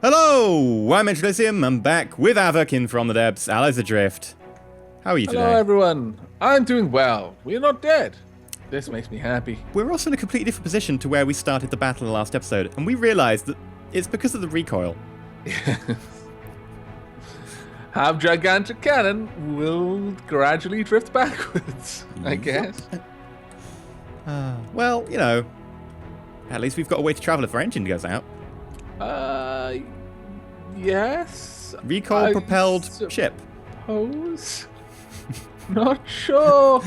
Hello, I'm EnterElysium. I'm back with Avok in From the Depths, Allies Adrift. How are you Hello, today? everyone. I'm doing well. We're not dead. This makes me happy. We're also in a completely different position to where we started the battle in the last episode, and we realised that it's because of the recoil. Have gigantic cannon will gradually drift backwards, I guess. Well, you know, at least we've got a way to travel if our engine goes out. Uh, yes. Recoil-propelled ship. Suppose. Not sure.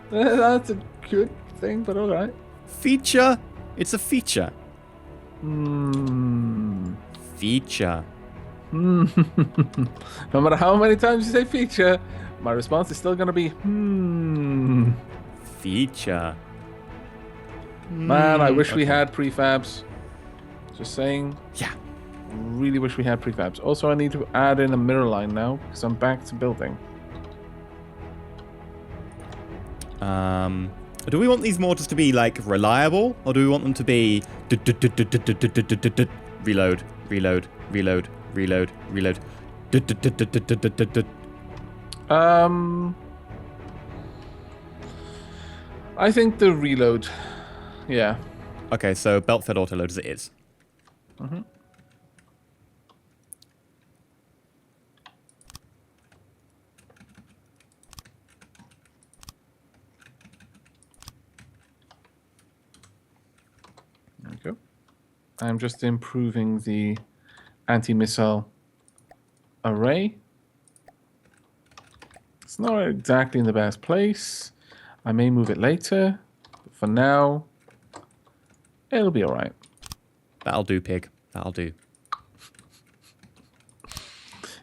That's a good thing, but all right. Feature? It's a feature. Feature. No matter how many times you say feature, my response is still going to be Feature. Man, I wish we Okay. had prefabs. Just saying. Yeah. Really wish we had prefabs. Also, I need to add in a mirror line now because I'm back to building. Do we want these mortars to be like reliable, or do we want them to be reload, reload, reload, reload, reload? I think the reload. Yeah. Okay, so belt-fed autoload as it is. There we go. I'm just improving the anti-missile array. It's not exactly in the best place. I may move it later. But for now, it'll be all right. That'll do, pig. That'll do.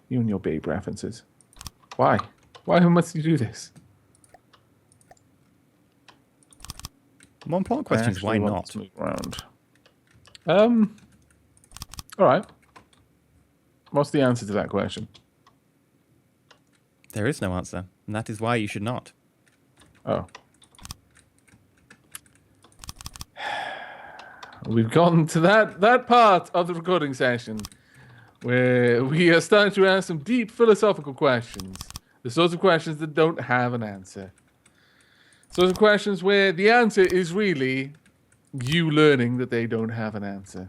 You and your babe references. Why? Why must you do this? The more important question is why Actually want not? to move around. All right. What's the answer to that question? There is no answer, and that is why you should not. Oh. We've gotten to that part of the recording session where we are starting to ask some deep philosophical questions. The sorts of questions that don't have an answer. Sorts of questions where the answer is really you learning that they don't have an answer.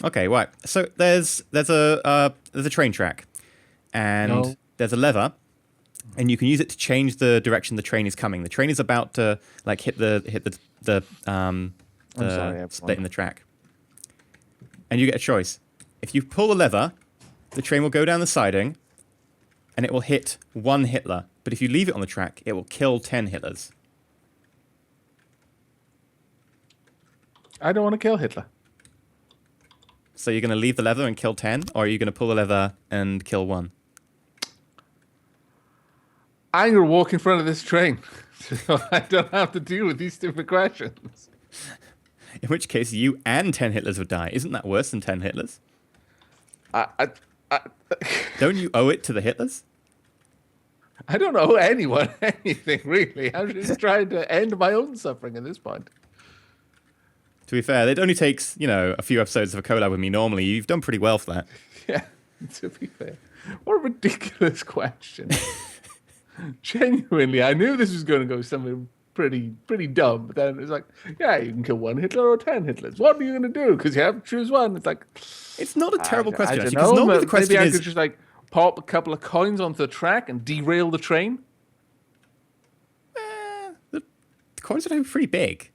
Okay, right. So there's a train track, and No. there's a lever, and you can use it to change the direction the train is coming. The train is about to like hit the sorry, everyone. split in the track, and you get a choice. If you pull the lever, the train will go down the siding, and it will hit one Hitler. But if you leave it on the track, it will kill 10 Hitlers. I don't want to kill Hitler. So you're going to leave the lever and kill 10, or are you going to pull the lever and kill one? I'm going to walk in front of this train so I don't have to deal with these stupid questions. In which case, you and 10 Hitlers would die. Isn't that worse than 10 Hitlers? I Don't you owe it to the Hitlers? I don't owe anyone anything, really. I'm just trying to end my own suffering at this point. To be fair, it only takes, a few episodes of a collab with me normally. You've done pretty well for that. Yeah, to be fair. What a ridiculous question. Genuinely, I knew this was going to go somewhere pretty dumb, but then it's like, yeah, you can kill one Hitler or 10 Hitlers. What are you going to do? Because you have to choose one. It's like... It's not a terrible question, I actually, don't because know. normally the question Maybe I is... could just, pop a couple of coins onto the track and derail the train. The coins are pretty big.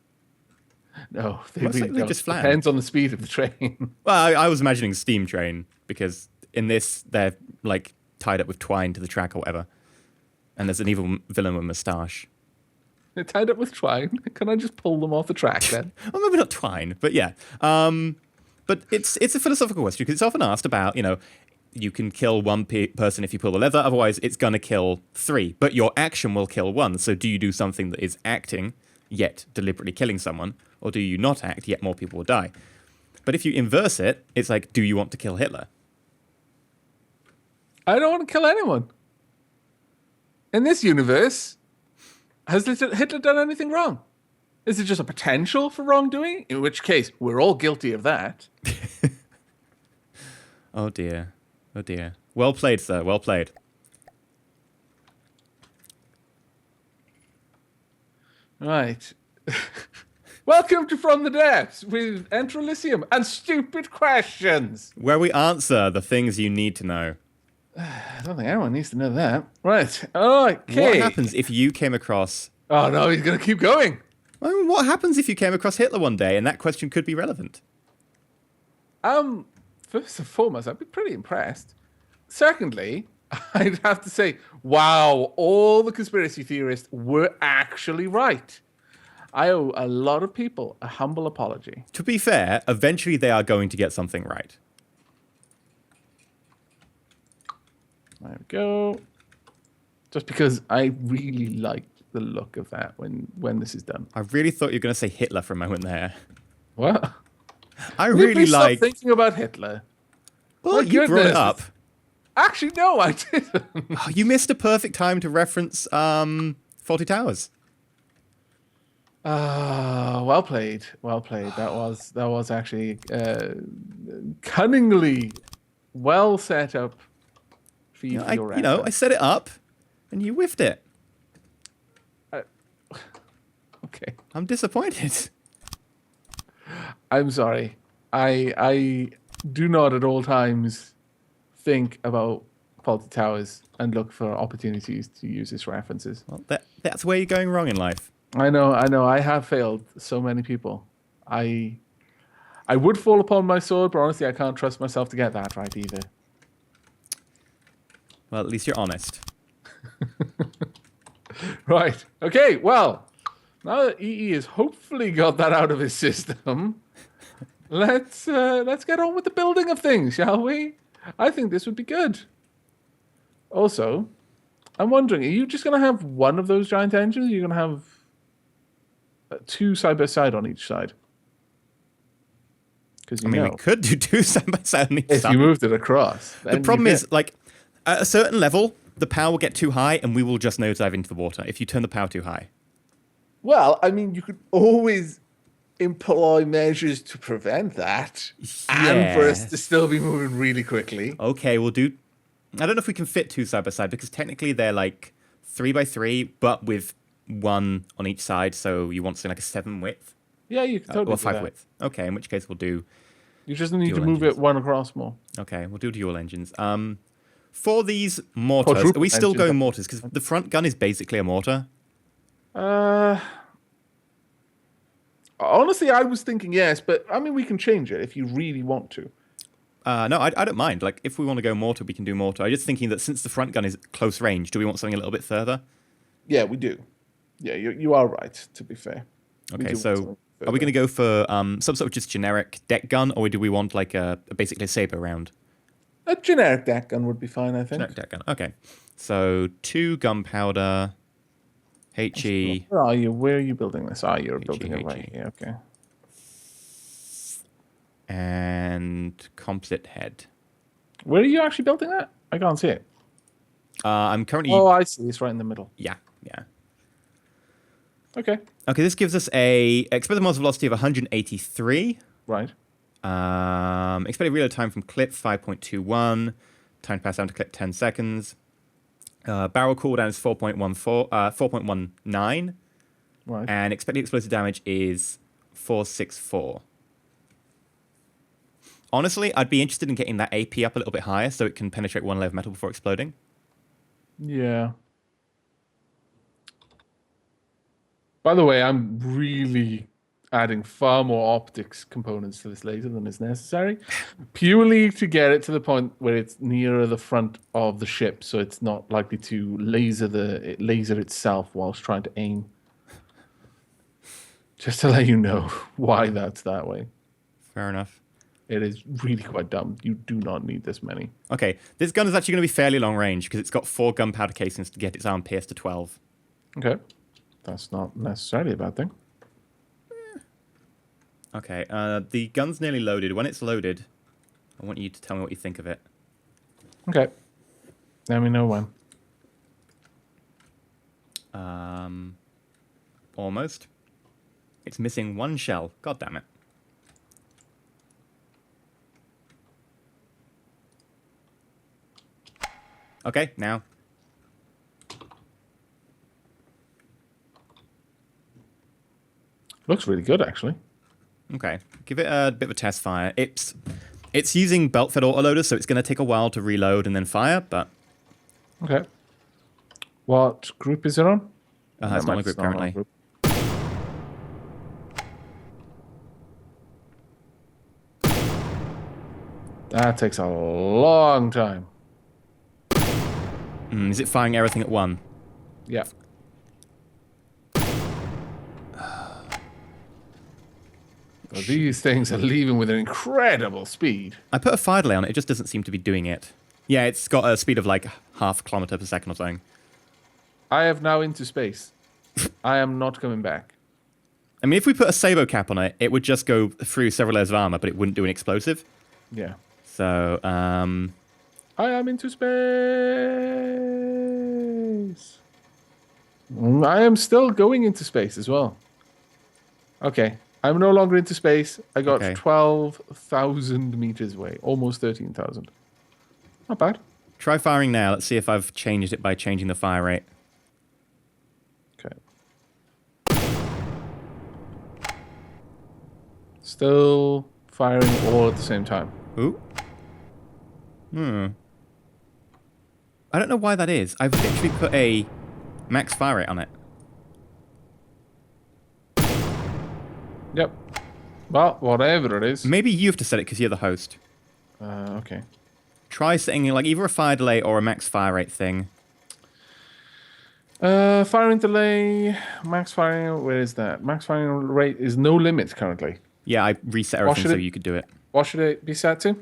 No, they Most really likely don't. just flat. Depends on the speed of the train. Well, I was imagining steam train, because in this, they're, tied up with twine to the track or whatever. And there's an evil villain with a moustache. They're tied up with twine. Can I just pull them off the track then? Well, maybe not twine, but yeah. But it's a philosophical question, because it's often asked about, you can kill one person if you pull the lever, otherwise it's going to kill 3. But your action will kill 1, so do you do something that is acting, yet deliberately killing someone, or do you not act, yet more people will die? But if you inverse it, it's like, do you want to kill Hitler? I don't want to kill anyone. In this universe, has Hitler done anything wrong? Is it just a potential for wrongdoing? In which case, we're all guilty of that. Oh dear. Oh dear. Well played, sir. Well played. Right. Welcome to From the Depths with EnterElysium and stupid questions. Where we answer the things you need to know. I don't think anyone needs to know that. Right. Okay. What happens if you came across... Oh, no, he's going to keep going. I mean, what happens if you came across Hitler one day and that question could be relevant? First and foremost, I'd be pretty impressed. Secondly, I'd have to say, wow, all the conspiracy theorists were actually right. I owe a lot of people a humble apology. To be fair, eventually they are going to get something right. There we go. Just because I really like the look of that when this is done. I really thought you were going to say Hitler for a moment there. What? I really like... Stop thinking about Hitler. Well, My you brought it goodness. up. Actually, no, I didn't. Oh, you missed a perfect time to reference Faulty Towers. Well played. Well played. That was actually cunningly well set up for you. I set it up, and you whiffed it. Okay. I'm disappointed. I'm sorry. I do not at all times think about Faulty Towers and look for opportunities to use its references. Well, that's where you're going wrong in life. I know. I have failed so many people. I would fall upon my sword, but honestly, I can't trust myself to get that right either. Well, at least you're honest. Right. Okay. Well, now that EE has hopefully got that out of his system, let's get on with the building of things, shall we? I think this would be good. Also, I'm wondering, are you just going to have one of those giant engines? Or are you going to have two side by side on each side? Because we could do two side by side on each if side. you moved it across. The problem is, like, at a certain level, the power will get too high, and we will just nosedive into the water if you turn the power too high. Well, I mean, you could always employ measures to prevent that, and for us to still be moving really quickly. Okay, we'll do... I don't know if we can fit two side by side, because technically they're like 3 by 3, but with one on each side, so you want something like a 7 width? Yeah, you can totally or do 5 that. width. Okay, in which case we'll do... You just need to dual move engines. it one across more. Okay, we'll do dual engines. For these mortars, Quadruple are we still engine. going mortars? Because the front gun is basically a mortar. Honestly, I was thinking yes, but I mean, we can change it if you really want to. No, I don't mind. Like, if we want to go mortar, we can do mortar. I'm just thinking that since the front gun is close range, do we want something a little bit further? Yeah, we do. Yeah, you are right, to be fair. Okay, so are we going to go for some sort of just generic deck gun, or do we want like basically a saber round? A generic deck gun would be fine, I think. Generic deck gun. Okay, so 2 gunpowder, HE. Where are you? Where are you building this? You're building it HE. right here. Okay. And composite head. Where are you actually building that? I can't see it. I'm currently... Oh, I see. It's right in the middle. Yeah. Okay. Okay, this gives us a expected muzzle velocity of 183. Right. Expected reload time from clip 5.21. Time to pass down to clip 10 seconds. Barrel cooldown is 4.19. Right. And expected explosive damage is 464. Honestly, I'd be interested in getting that AP up a little bit higher so it can penetrate 1 layer of metal before exploding. Yeah. By the way, I'm really adding far more optics components to this laser than is necessary, purely to get it to the point where it's nearer the front of the ship, so it's not likely to laser itself whilst trying to aim. Just to let you know why that's that way. Fair enough. It is really quite dumb. You do not need this many. Okay, this gun is actually going to be fairly long range because it's got 4 gunpowder casings to get its arm pierced to 12. Okay. That's not necessarily a bad thing. Okay, the gun's nearly loaded. When it's loaded, I want you to tell me what you think of it. Okay. Let me know when. Almost. It's missing one shell. God damn it. Okay, now. Looks really good, actually. Okay, give it a bit of a test fire. It's using belt-fed autoloader, so it's going to take a while to reload and then fire, but... Okay. What group is it on? It's not on a group currently. That takes a long time. Is it firing everything at one? Yeah. Well, these things are leaving with an incredible speed. I put a fire delay on it. It just doesn't seem to be doing it. Yeah, it's got a speed of like half kilometer per second or something. I have now into space. I am not coming back. I mean, if we put a Sabo cap on it, it would just go through several layers of armor, but it wouldn't do an explosive. Yeah. So, I am into space. I am still going into space as well. Okay. I'm no longer into space. I got 12,000 meters away. Almost 13,000. Not bad. Try firing now. Let's see if I've changed it by changing the fire rate. Okay. Still firing all at the same time. Ooh. I don't know why that is. I've literally put a max fire rate on it. Yep. Well, whatever it is. Maybe you have to set it because you're the host. Okay. Try setting like either a fire delay or a max fire rate thing. Firing delay, max firing. Where is that? Max firing rate is no limit currently. Yeah, I reset everything so you could do it. What should it be set to?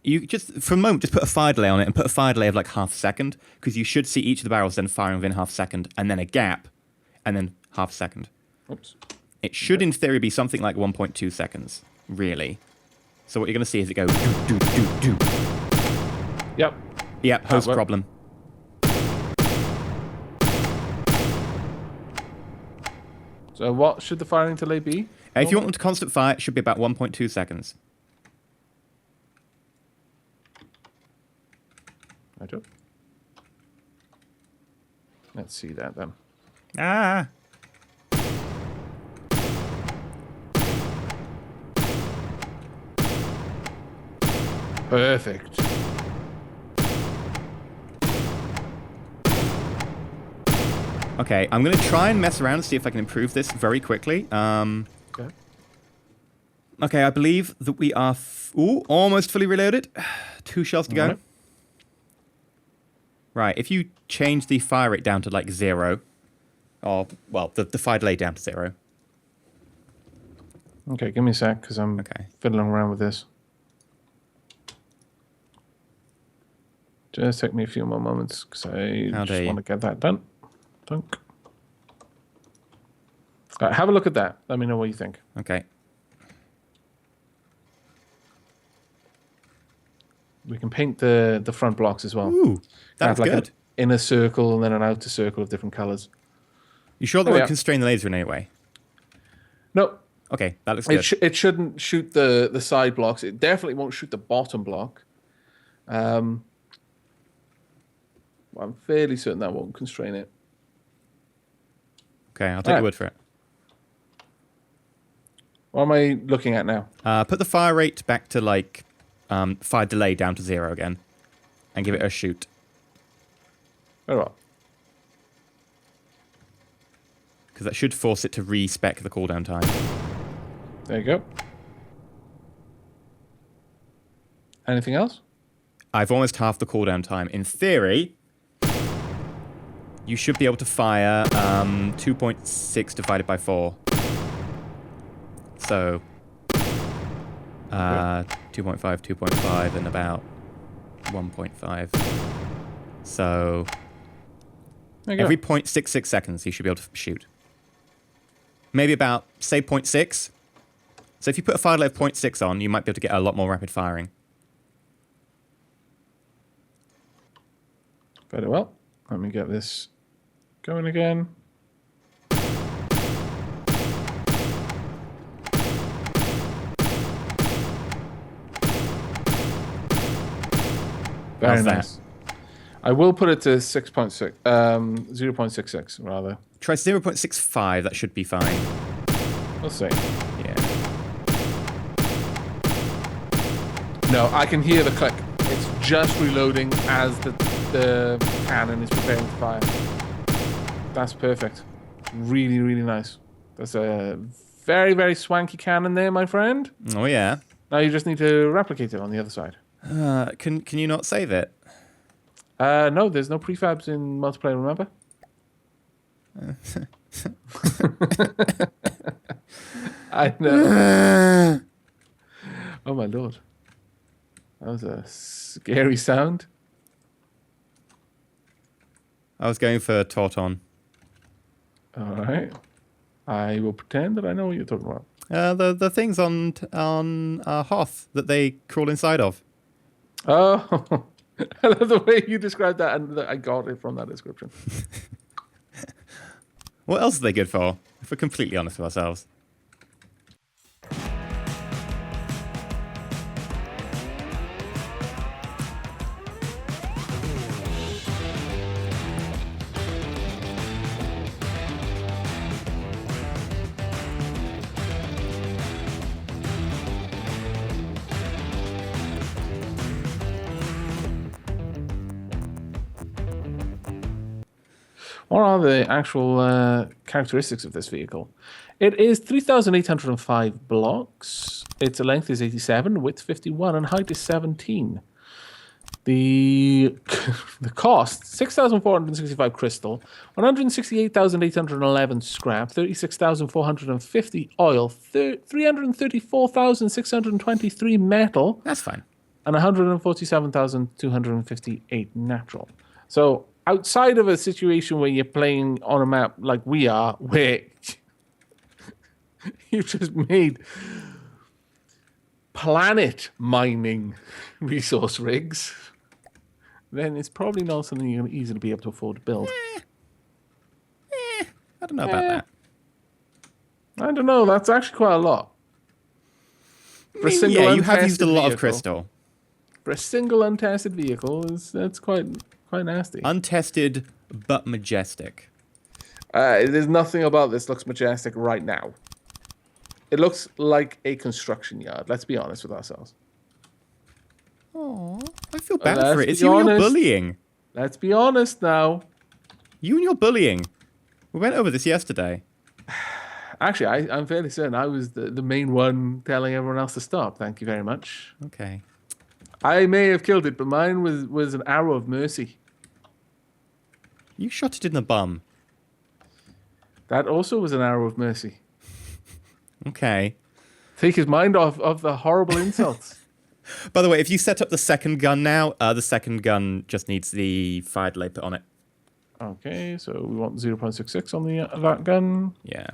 You just for a moment just put a fire delay on it and put a fire delay of like half a second because you should see each of the barrels then firing within half a second and then a gap and then half a second. Oops. It should in theory be something like 1.2 seconds, really. So what you're going to see is it go do do do do. Yep. Yep, host problem. So what should the firing delay be? If you want them to constant fire, it should be about 1.2 seconds. I do. Let's see that then. Ah. Perfect. Okay, I'm going to try and mess around and see if I can improve this very quickly. Okay. Okay, I believe that we are almost fully reloaded. 2 shells to go. Right, if you change the fire rate down to like 0, or, well, the fire delay down to 0. Okay, give me a sec, because I'm fiddling around with this. Just take me a few more moments, because I just want to get that done. Dunk. All right, have a look at that. Let me know what you think. Okay. We can paint the front blocks as well. Ooh, that's like good. An inner circle and then an outer circle of different colors. You sure that won't constrain the laser in any way? No. Okay, that looks good. It shouldn't shoot the side blocks. It definitely won't shoot the bottom block. I'm fairly certain that won't constrain it. Okay, I'll take your word for it. What am I looking at now? Put the fire rate back to like fire delay down to 0 again, and give it a shoot. Very well. Because that should force it to respec the cooldown time. There you go. Anything else? I've almost halved the cooldown time. In theory, you should be able to fire 2.6 divided by 4. So 2.5, 2.5, and about 1.5. So every 0.66 seconds, you should be able to shoot. Maybe about, say, 0.6. So if you put a fire delay of 0.6 on, you might be able to get a lot more rapid firing. Very well. Let me get this going again. Very How's nice. I will put it to 6.6, 0.66 rather. Try 0.65. That should be fine. We'll see. Yeah. No, I can hear the click. It's just reloading as the cannon is preparing to fire. That's perfect. Really, really nice. That's a very, very swanky cannon there, my friend. Oh yeah. Now you just need to replicate it on the other side. Can you not save it? No, there's no prefabs in multiplayer, remember? I know. Oh my lord. That was a scary sound. I was going for Tauton. Alright. I will pretend that I know what you're talking about. The things on Hoth that they crawl inside of. Oh, I love the way you described that, and I got it from that description. What else are they good for? If we're completely honest with ourselves. What are the actual characteristics of this vehicle? It is 3,805 blocks. Its length is 87, width 51, and height is 17. The cost, 6,465 crystal, 168,811 scrap, 36,450 oil, 334,623 metal. That's fine. And 147,258 natural. So outside of a situation where you're playing on a map like we are, where you've just made planet mining resource rigs, then it's probably not something you're going to easily be able to afford to build. I don't know about that. I don't know. That's actually quite a lot. For a single Yeah, you have used a untested lot of vehicle. crystal. For a single untested vehicle, that's quite nasty. Untested but majestic. There's nothing about this looks majestic right now. It looks like a construction yard. Let's be honest with ourselves. Oh, I feel bad Let's for it. It's be you and your honest. bullying. Let's be honest now. You and your bullying. We went over this yesterday. Actually, I'm fairly certain I was the main one telling everyone else to stop. Thank you very much. Okay. I may have killed it, but mine was an arrow of mercy. You shot it in the bum. That also was an arrow of mercy. Okay. Take his mind off of the horrible insults. By the way, if you set up the second gun now, the second gun just needs the fire delay put on it. Okay, so we want 0.66 on that gun. Yeah.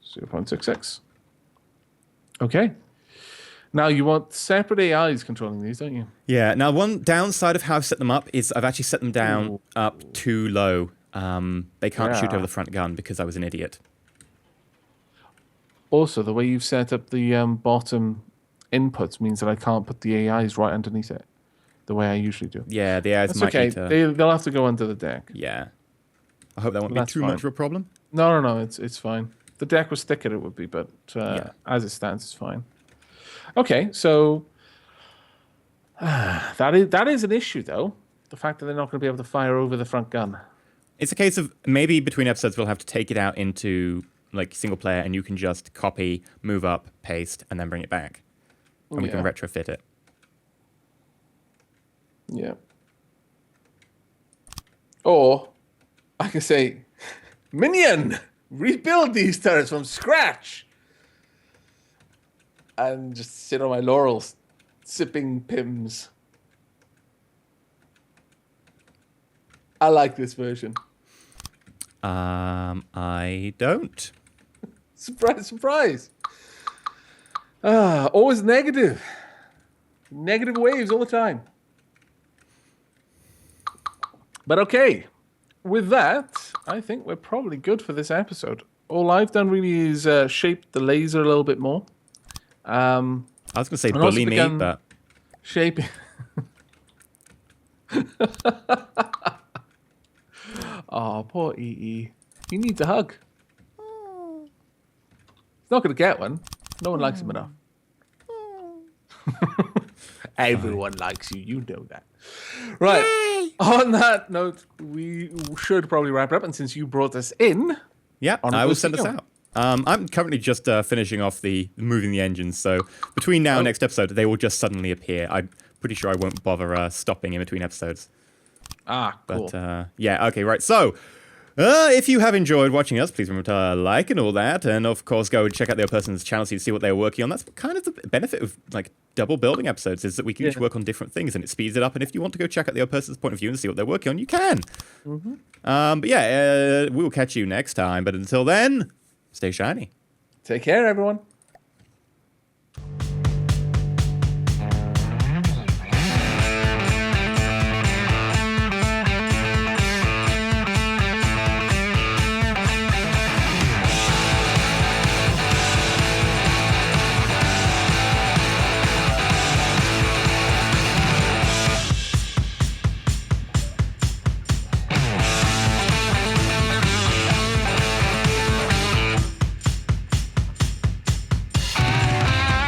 0.66. Okay. Now you want separate AIs controlling these, don't you? Yeah. Now, one downside of how I've set them up is I've actually set them down up too low. They can't shoot Yeah. over the front gun because I was an idiot. Also, the way you've set up the bottom inputs means that I can't put the AIs right underneath it, the way I usually do. Yeah, the AIs That's might okay. need to... They'll have to go under the deck. Yeah. I hope that won't be That's too fine. much of a problem. No, it's fine. If the deck was thicker, it would be, but as it stands, it's fine. Okay, so that is an issue, though. The fact that they're not going to be able to fire over the front gun. It's a case of maybe between episodes we'll have to take it out into like single player and you can just copy, move up, paste, and then bring it back. And we can retrofit it. Yeah. Or I can say, Minion, rebuild these turrets from scratch. And just sit on my laurels, sipping Pims. I like this version. I don't. Surprise, surprise. Always negative. Negative waves all the time. But okay. With that, I think we're probably good for this episode. All I've done really is shape the laser a little bit more. I was going to say And also bully me, begun- but... Shaping. Oh, poor EE. He needs a hug. He's not going to get one. No one likes him enough. Everyone likes you. You know that. Right. Yay! On that note, we should probably wrap it up. And since you brought us in... Yeah, I will send us out. I'm currently just finishing off moving the engines. So between now and next episode, they will just suddenly appear. I'm pretty sure I won't bother stopping in between episodes. Ah, cool. But yeah, okay, right. So... if you have enjoyed watching us, please remember to like and all that, and of course go and check out the other person's channel so you see what they're working on. That's kind of the benefit of like double building episodes, is that we can each work on different things and it speeds it up. And if you want to go check out the other person's point of view and see what they're working on, you can. But yeah, we will catch you next time. But until then, stay shiny. Take care, everyone.